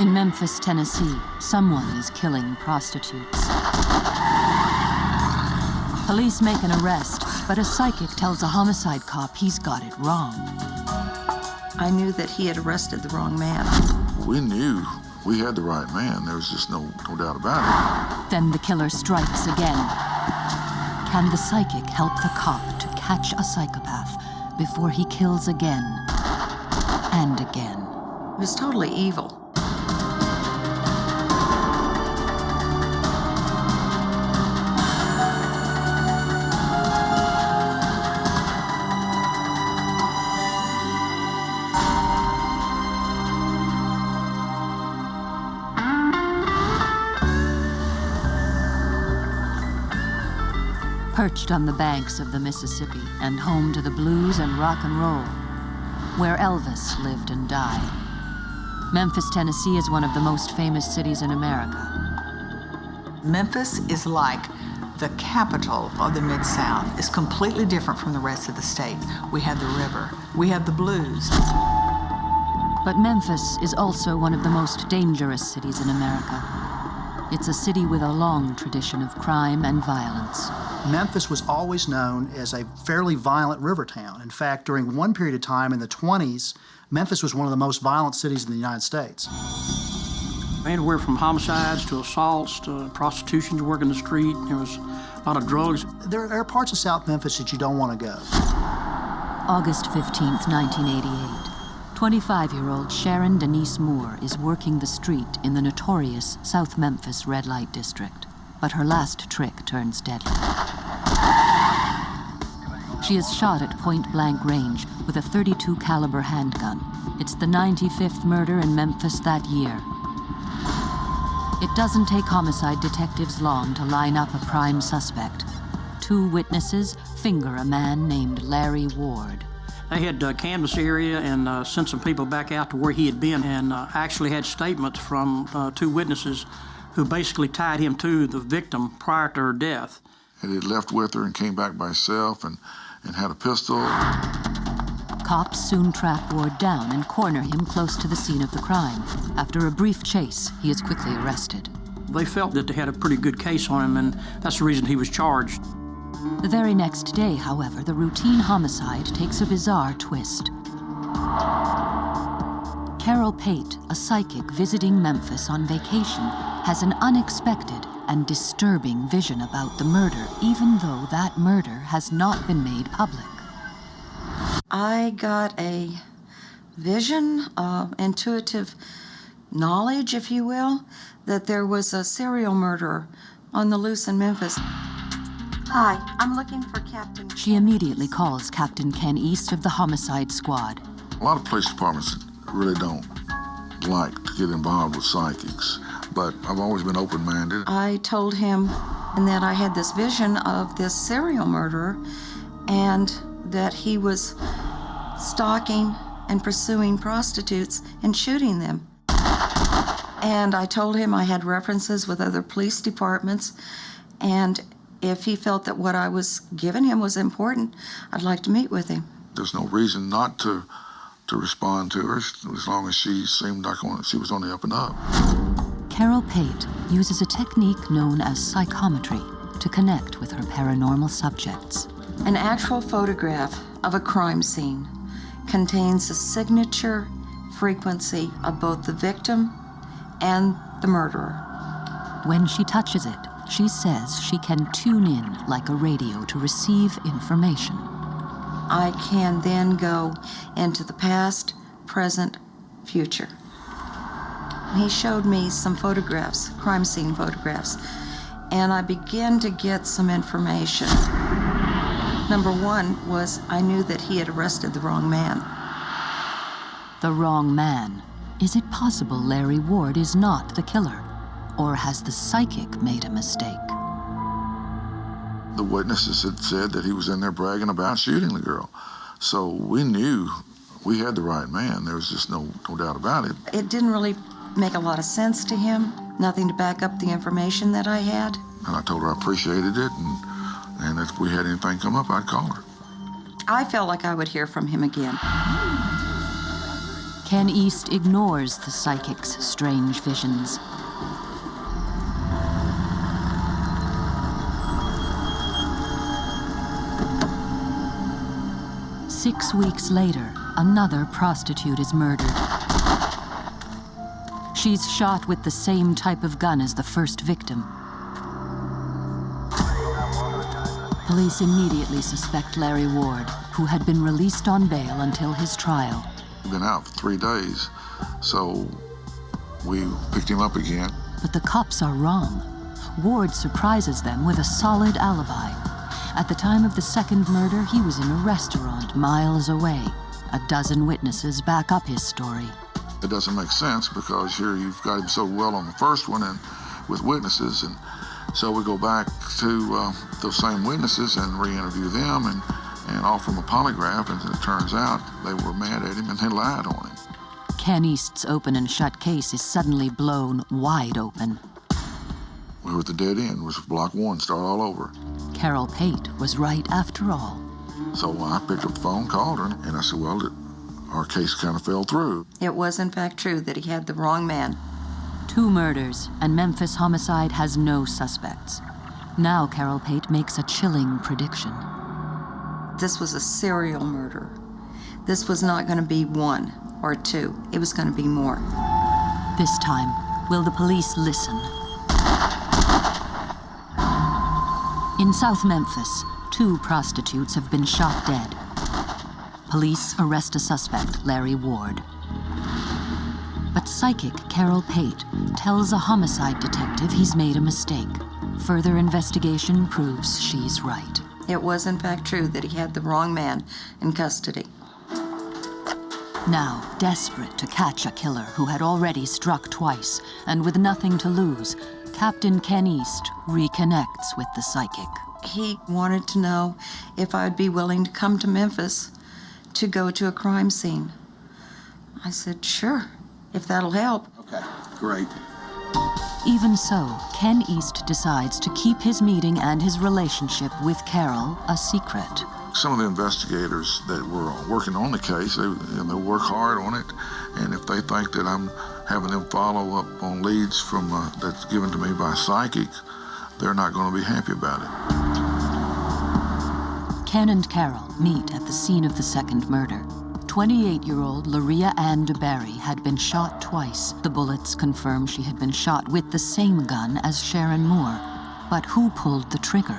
In Memphis, Tennessee, someone is killing prostitutes. Police make an arrest, but a psychic tells a homicide cop he's got it wrong. I knew that he had arrested the wrong man. We knew we had the right man. There was just no doubt about it. Then the killer strikes again. Can the psychic help the cop to catch a psychopath before he kills again and again? It was totally evil. Perched on the banks of the Mississippi and home to the blues and rock and roll, where Elvis lived and died. Memphis, Tennessee is one of the most famous cities in America. Memphis is like the capital of the Mid-South. It's completely different from the rest of the state. We have the river, we have the blues. But Memphis is also one of the most dangerous cities in America. It's a city with a long tradition of crime and violence. Memphis was always known as a fairly violent river town. In fact, during one period of time in the 20s, Memphis was one of the most violent cities in the United States. Anywhere from homicides to assaults to prostitution, to work in the street. There was a lot of drugs. There are parts of South Memphis that you don't want to go. August 15th, 1988. 25-year-old Sharon Denise Moore is working the street in the notorious South Memphis red light district. But her last trick turns deadly. She is shot at point-blank range with a .32 caliber handgun. It's the 95th murder in Memphis that year. It doesn't take homicide detectives long to line up a prime suspect. 2 witnesses finger a man named Larry Ward. They had canvassed the area and sent some people back out to where he had been, and actually had statements from 2 witnesses who basically tied him to the victim prior to her death. And he left with her and came back by himself and had a pistol. Cops soon track Ward down and corner him close to the scene of the crime. After a brief chase, he is quickly arrested. They felt that they had a pretty good case on him, and that's the reason he was charged. The very next day, however, the routine homicide takes a bizarre twist. Carol Pate, a psychic visiting Memphis on vacation, has an unexpected and disturbing vision about the murder, even though that murder has not been made public. I got a vision, intuitive knowledge, if you will, that there was a serial murderer on the loose in Memphis. Hi, I'm looking for Captain. She immediately calls Captain Ken East of the homicide squad. A lot of police departments really don't like to get involved with psychics, but I've always been open-minded. I told him that I had this vision of this serial murderer and that he was stalking and pursuing prostitutes and shooting them. And I told him I had references with other police departments, and if he felt that what I was giving him was important, I'd like to meet with him. There's no reason not to respond to her as long as she seemed like she was on the up and up. Carol Pate uses a technique known as psychometry to connect with her paranormal subjects. An actual photograph of a crime scene contains a signature frequency of both the victim and the murderer. When she touches it, she says she can tune in like a radio to receive information. I can then go into the past, present, future. He showed me some photographs, crime scene photographs, and I began to get some information. Number 1 was I knew that he had arrested the wrong man. The wrong man. Is it possible Larry Ward is not the killer? Or has the psychic made a mistake? The witnesses had said that he was in there bragging about shooting the girl. So we knew we had the right man. There was just no doubt about it. It didn't really make a lot of sense to him, nothing to back up the information that I had. And I told her I appreciated it, and if we had anything come up, I'd call her. I felt like I would hear from him again. Ken East ignores the psychic's strange visions. Six weeks later, another prostitute is murdered. She's shot with the same type of gun as the first victim. Police immediately suspect Larry Ward, who had been released on bail until his trial. He'd been out for 3 days, so we picked him up again. But the cops are wrong. Ward surprises them with a solid alibi. At the time of the second murder, he was in a restaurant miles away. A dozen witnesses back up his story. It doesn't make sense because here you've got him so well on the first one and with witnesses, and so we go back to those same witnesses and re-interview them and offer them a polygraph, and it turns out they were mad at him and they lied on him. Ken East's open and shut case is suddenly blown wide open. We were at the dead end. It was block 1, start all over. Carol Pate was right after all. So I picked up the phone, called her, and I said, well, our case kind of fell through. It was in fact true that he had the wrong man. 2 murders, and Memphis homicide has no suspects. Now Carol Pate makes a chilling prediction. This was a serial murder. This was not going to be 1 or 2. It was going to be more. This time, will the police listen? In South Memphis, 2 prostitutes have been shot dead. Police arrest a suspect, Larry Ward. But psychic Carol Pate tells a homicide detective he's made a mistake. Further investigation proves she's right. It was in fact true that he had the wrong man in custody. Now, desperate to catch a killer who had already struck twice, and with nothing to lose, Captain Ken East reconnects with the psychic. He wanted to know if I'd be willing to come to Memphis to go to a crime scene. I said, sure, if that'll help. Okay, great. Even so, Ken East decides to keep his meeting and his relationship with Carol a secret. Some of the investigators that were working on the case, they work hard on it, and if they think that I'm having them follow up on leads from that's given to me by a psychic, they're not going to be happy about it. Ken and Carol meet at the scene of the second murder. 28-year-old Laria Ann DeBerry had been shot twice. The bullets confirm she had been shot with the same gun as Sharon Moore. But who pulled the trigger?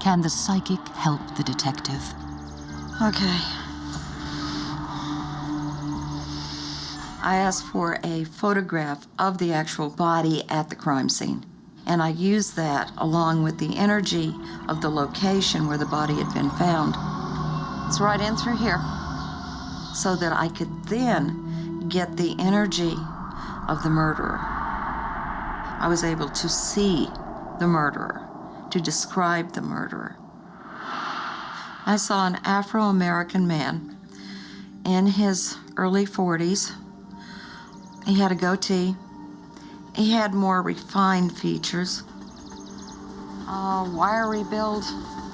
Can the psychic help the detective? Okay. I asked for a photograph of the actual body at the crime scene, and I used that along with the energy of the location where the body had been found. It's right in through here, so that I could then get the energy of the murderer. I was able to see the murderer, to describe the murderer. I saw an Afro-American man in his early 40s. He had a goatee. He had more refined features. Wiry build,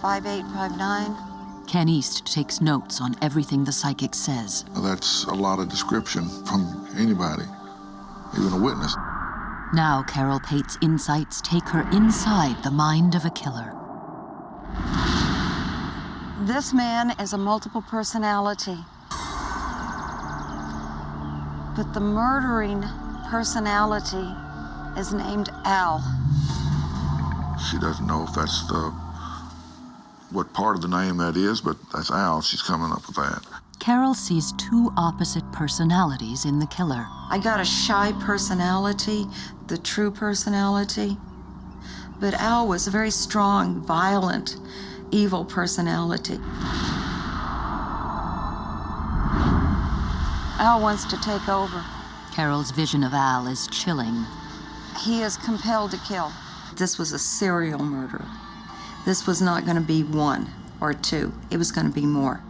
5'8", 5'9". Ken East takes notes on everything the psychic says. That's a lot of description from anybody, even a witness. Now Carol Pate's insights take her inside the mind of a killer. This man is a multiple personality. But the murdering personality is named Al. She doesn't know if that's what part of the name that is, but that's Al. She's coming up with that. Carol sees 2 opposite personalities in the killer. I got a shy personality, the true personality. But Al was a very strong, violent, evil personality. Al wants to take over. Carol's vision of Al is chilling. He is compelled to kill. This was a serial murder. This was not going to be 1 or 2. It was going to be more.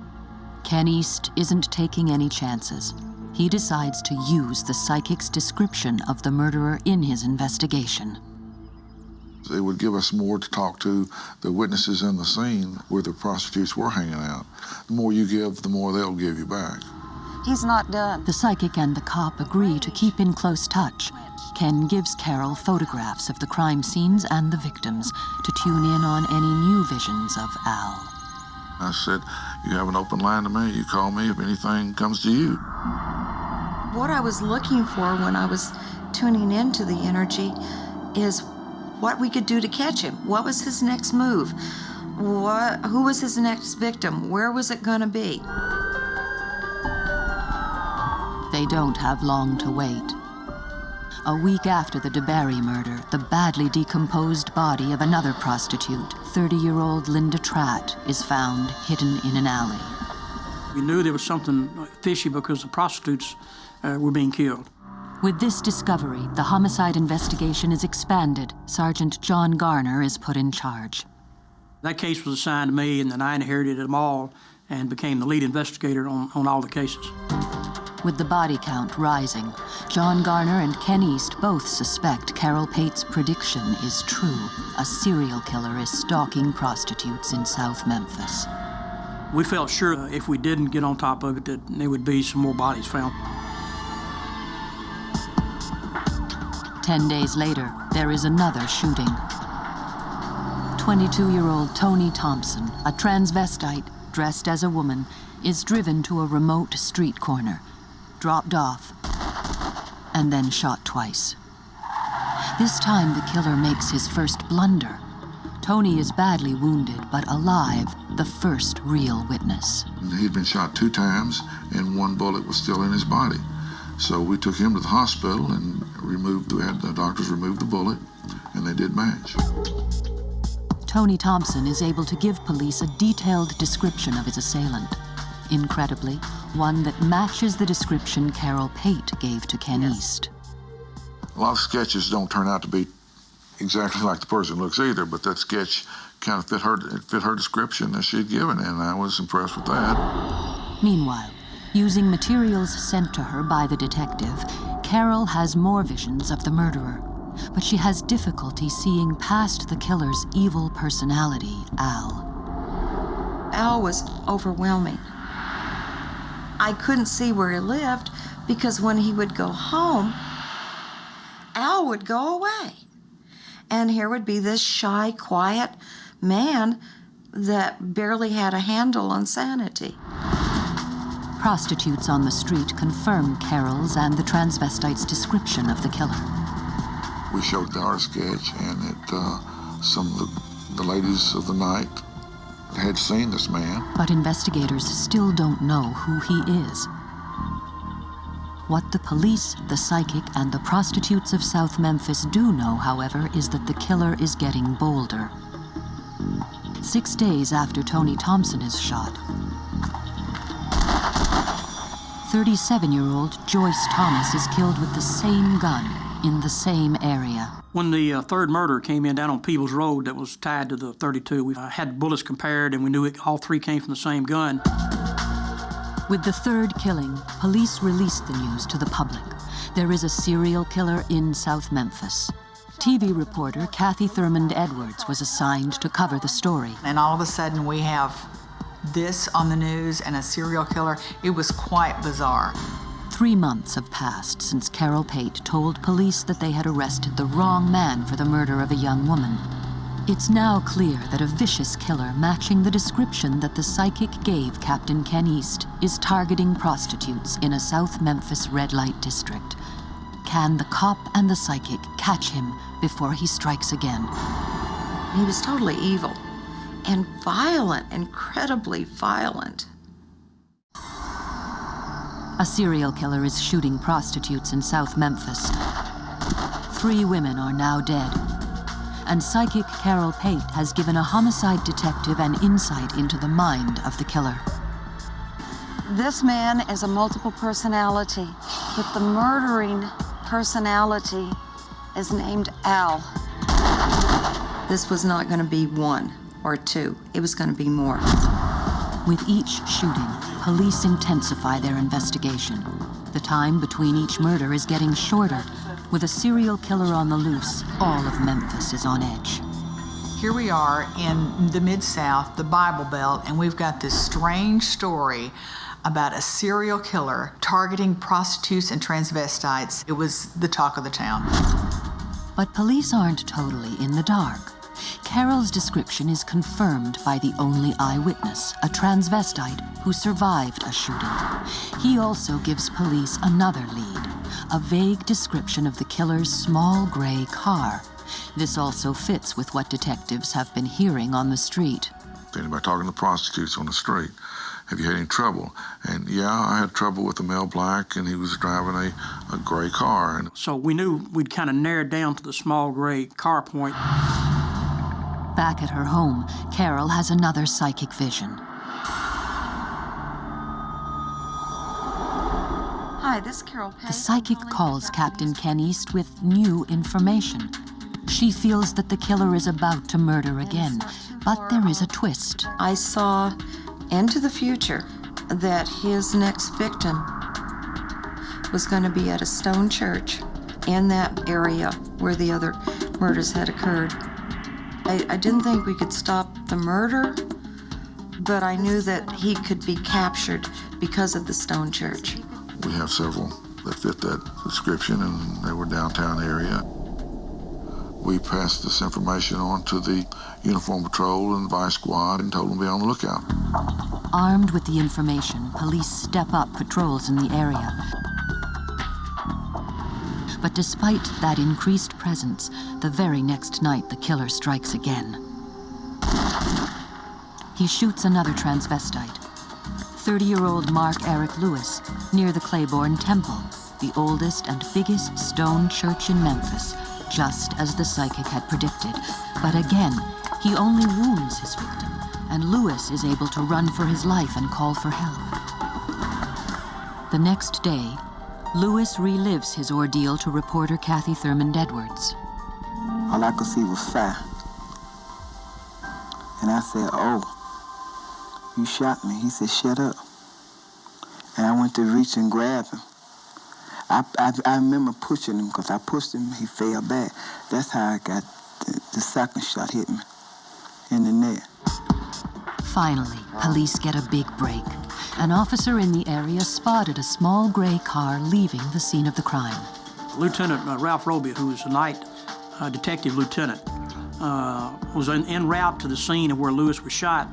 Ken East isn't taking any chances. He decides to use the psychic's description of the murderer in his investigation. It would give us more to talk to the witnesses in the scene where the prostitutes were hanging out. The more you give, the more they'll give you back. He's not done. The psychic and the cop agree to keep in close touch. Ken gives Carol photographs of the crime scenes and the victims to tune in on any new visions of Al. I said, you have an open line to me. You call me if anything comes to you. What I was looking for when I was tuning into the energy is what we could do to catch him. What was his next move? Who was his next victim? Where was it going to be? They don't have long to wait. A week after the DeBerry murder, the badly decomposed body of another prostitute, 30-year-old Linda Tratt, is found hidden in an alley. We knew there was something fishy because the prostitutes were being killed. With this discovery, the homicide investigation is expanded. Sergeant John Garner is put in charge. That case was assigned to me, and then I inherited them all and became the lead investigator on all the cases. With the body count rising, John Garner and Ken East both suspect Carol Pate's prediction is true. A serial killer is stalking prostitutes in South Memphis. We felt sure if we didn't get on top of it that there would be some more bodies found. 10 days later, there is another shooting. 22-year-old Tony Thompson, a transvestite dressed as a woman, is driven to a remote street corner, dropped off, and then shot twice. This time, the killer makes his first blunder. Tony is badly wounded, but alive, the first real witness. He'd been shot 2 times, and 1 bullet was still in his body. So we took him to the hospital and had the doctors remove the bullet, and they did match. Tony Thompson is able to give police a detailed description of his assailant. Incredibly, one that matches the description Carol Pate gave to Ken East. A lot of sketches don't turn out to be exactly like the person looks either, but that sketch kind of fit her description that she'd given, and I was impressed with that. Meanwhile, using materials sent to her by the detective, Carol has more visions of the murderer, but she has difficulty seeing past the killer's evil personality, Al. Al was overwhelming. I couldn't see where he lived because when he would go home, Al would go away. And here would be this shy, quiet man that barely had a handle on sanity. Prostitutes on the street confirm Carol's and the transvestite's description of the killer. We showed our sketch, and some of the ladies of the night had seen this man. But investigators still don't know who he is. What the police, the psychic, and the prostitutes of South Memphis do know, however, is that the killer is getting bolder. 6 days after Tony Thompson is shot, 37-year-old Joyce Thomas is killed with the same gun in the same area. When the third murder came in down on Peebles Road that was tied to the 32, we had bullets compared, and we knew all 3 came from the same gun. With the third killing, police released the news to the public. There is a serial killer in South Memphis. TV reporter Kathy Thurmond Edwards was assigned to cover the story. And all of a sudden we have this on the news and a serial killer. It was quite bizarre. 3 months have passed since Carol Pate told police that they had arrested the wrong man for the murder of a young woman. It's now clear that a vicious killer matching the description that the psychic gave Captain Ken East is targeting prostitutes in a South Memphis red light district. Can the cop and the psychic catch him before he strikes again? He was totally evil and violent, incredibly violent. A serial killer is shooting prostitutes in South Memphis. 3 women are now dead. And psychic Carol Pate has given a homicide detective an insight into the mind of the killer. This man is a multiple personality, but the murdering personality is named Al. This was not going to be 1 or 2. It was going to be more. With each shooting, police intensify their investigation. The time between each murder is getting shorter, With a serial killer on the loose, all of Memphis is on edge. Here we are in the Mid-South, the Bible Belt, and we've got this strange story about a serial killer targeting prostitutes and transvestites. It was the talk of the town. But police aren't totally in the dark. Carol's description is confirmed by the only eyewitness, a transvestite who survived a shooting. He also gives police another lead, a vague description of the killer's small gray car. This also fits with what detectives have been hearing on the street. Anybody talking to prostitutes on the street? Have you had any trouble? And yeah, I had trouble with a male black, and he was driving a gray car. And So we knew we'd kind of narrowed down to the small gray car point. Back at her home, Carol has another psychic vision. Hi, this is Carol Pate. The psychic calls Captain Ken East with new information. She feels that the killer is about to murder again, but there is a twist. I saw into the future that his next victim was going to be at a stone church in that area where the other murders had occurred. I didn't think we could stop the murder, but I knew that he could be captured because of the stone church. we have several that fit that description, and they were downtown area. We passed this information on to the Uniform Patrol and Vice Squad and told them to be on the lookout. Armed with the information, police step up patrols in the area. But despite that increased presence, the very next night the killer strikes again. He shoots another transvestite, 30-year-old Mark Eric Lewis, near the Claiborne Temple, the oldest and biggest stone church in Memphis, just as the psychic had predicted. But again, he only wounds his victim, and Lewis is able to run for his life and call for help. The next day, Lewis relives his ordeal to reporter Kathy Thurmond Edwards. All I could see was fire. And I said, "Oh, you shot me." He said, "Shut up." And I went to reach and grab him. I remember pushing him, because I pushed him, he fell back. That's how I got the second shot hit me in the neck. Finally, police get a big break. An officer in the area spotted a small gray car leaving the scene of the crime. Lieutenant Ralph Roby, who was a night detective lieutenant, was en route to the scene of where Lewis was shot,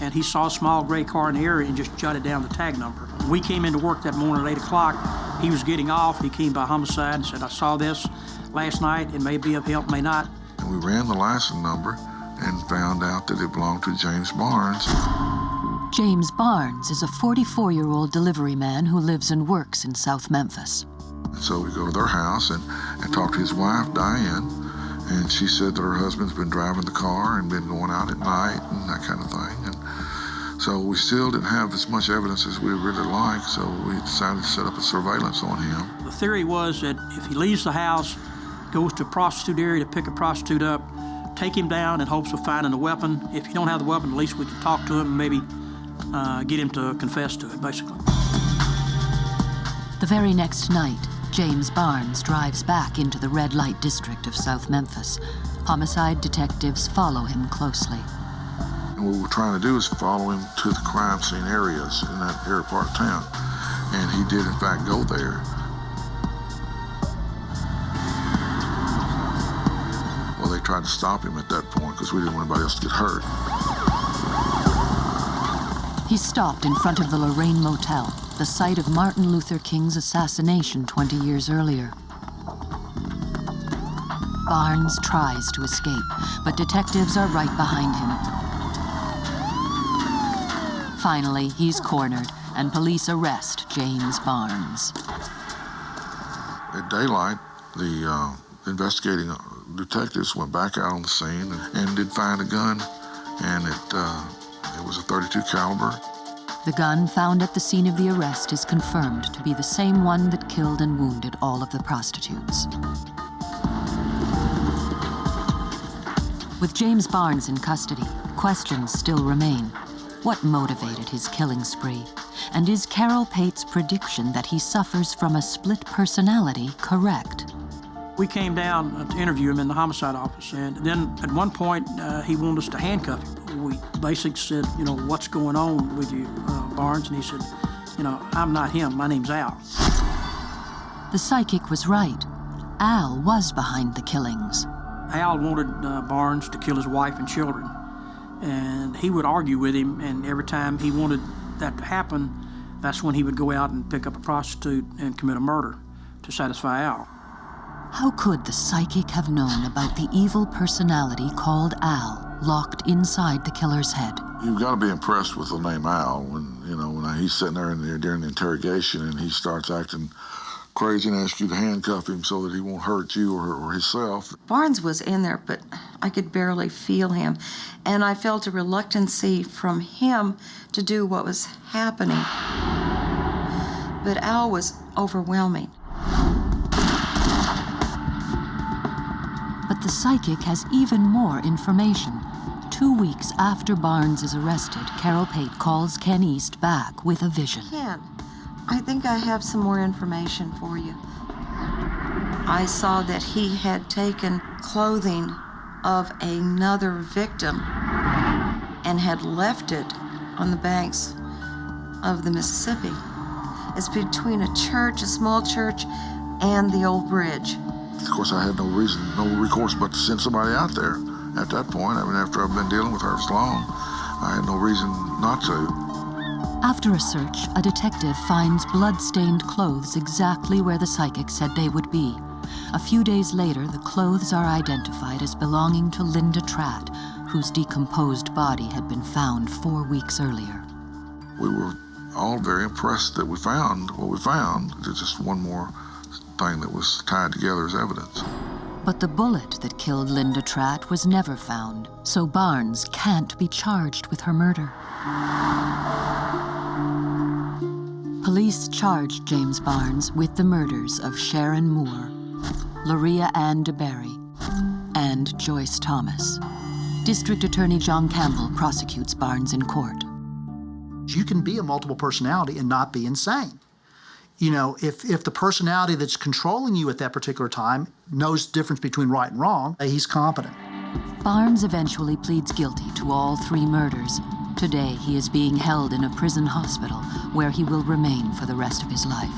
and he saw a small gray car in the area and just jotted down the tag number. We came into work that morning at 8 o'clock. He was getting off. He came by homicide and said, "I saw this last night. It may be of help, may not." And we ran the license number and found out that it belonged to James Barnes. James Barnes is a 44-year-old delivery man who lives and works in South Memphis. And so we go to their house and talk to his wife, Diane, and she said that her husband's been driving the car and been going out at night and that kind of thing. And so we still didn't have as much evidence as we really liked, so we decided to set up a surveillance on him. The theory was that if he leaves the house, goes to a prostitute area to pick a prostitute up, take him down in hopes of finding a weapon. If you don't have the weapon, at least we can talk to him and maybe get him to confess to it, basically. The very next night, James Barnes drives back into the red light district of South Memphis. Homicide detectives follow him closely. And what we're trying to do is follow him to the crime scene areas in that area part of town. And he did, in fact, go there. Well, they tried to stop him at that point because we didn't want anybody else to get hurt. He stopped in front of the Lorraine Motel, the site of Martin Luther King's assassination 20 years earlier. Barnes tries to escape, but detectives are right behind him. Finally, he's cornered, and police arrest James Barnes. At daylight, the investigating detectives went back out on the scene and did find a gun, and it was a .32 caliber. The gun found at the scene of the arrest is confirmed to be the same one that killed and wounded all of the prostitutes. With James Barnes in custody, questions still remain. What motivated his killing spree? And is Carol Pate's prediction that he suffers from a split personality correct? We came down to interview him in the homicide office, and then at one point he wanted us to handcuff him. We basically said, you know, what's going on with you, Barnes? And he said, you know, I'm not him, my name's Al. The psychic was right. Al was behind the killings. Al wanted Barnes to kill his wife and children, and he would argue with him, and every time he wanted that to happen, that's when he would go out and pick up a prostitute and commit a murder to satisfy Al. How could the psychic have known about the evil personality called Al locked inside the killer's head? You've got to be impressed with the name Al when he's sitting there during the interrogation and he starts acting crazy and asks you to handcuff him so that he won't hurt you or himself. Barnes was in there, but I could barely feel him, and I felt a reluctancy from him to do what was happening. But Al was overwhelming. But the psychic has even more information. 2 weeks after Barnes is arrested, Carol Pate calls Ken East back with a vision. Ken, I think I have some more information for you. I saw that he had taken clothing of another victim and had left it on the banks of the Mississippi. It's between a church, a small church, and the old bridge. Of course, I had no recourse but to send somebody out there at that point. I mean, after I've been dealing with her so long, I had no reason not to. After a search, a detective finds blood-stained clothes exactly where the psychic said they would be. A few days later, the clothes are identified as belonging to Linda Tratt, whose decomposed body had been found 4 weeks earlier. We were all very impressed that we found what we found. It's just one more thing that was tied together as evidence. But the bullet that killed Linda Tratt was never found, so Barnes can't be charged with her murder. Police charged James Barnes with the murders of Sharon Moore, Loria Ann DeBerry, and Joyce Thomas. District Attorney John Campbell prosecutes Barnes in court. You can be a multiple personality and not be insane. You know, if the personality that's controlling you at that particular time knows the difference between right and wrong, he's competent. Barnes eventually pleads guilty to all 3 murders. Today, he is being held in a prison hospital where he will remain for the rest of his life.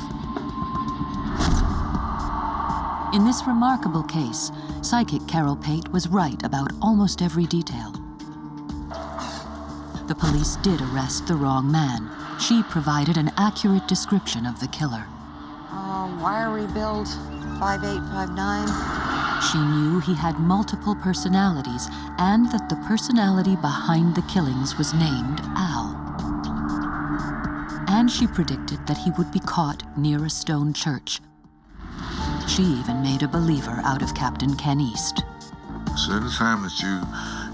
In this remarkable case, psychic Carol Pate was right about almost every detail. The police did arrest the wrong man. She provided an accurate description of the killer. Wiry build, 5'8", 5'9". She knew he had multiple personalities and that the personality behind the killings was named Al. And she predicted that he would be caught near a stone church. She even made a believer out of Captain Ken East. So anytime that you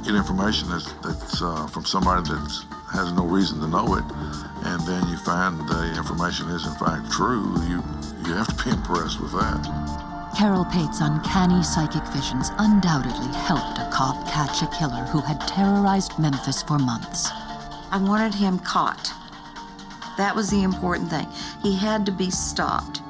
get information that's from somebody that has no reason to know it, and then you find the information is in fact true, you have to be impressed with that. Carol Pate's uncanny psychic visions undoubtedly helped a cop catch a killer who had terrorized Memphis for months. I wanted him caught. That was the important thing. He had to be stopped.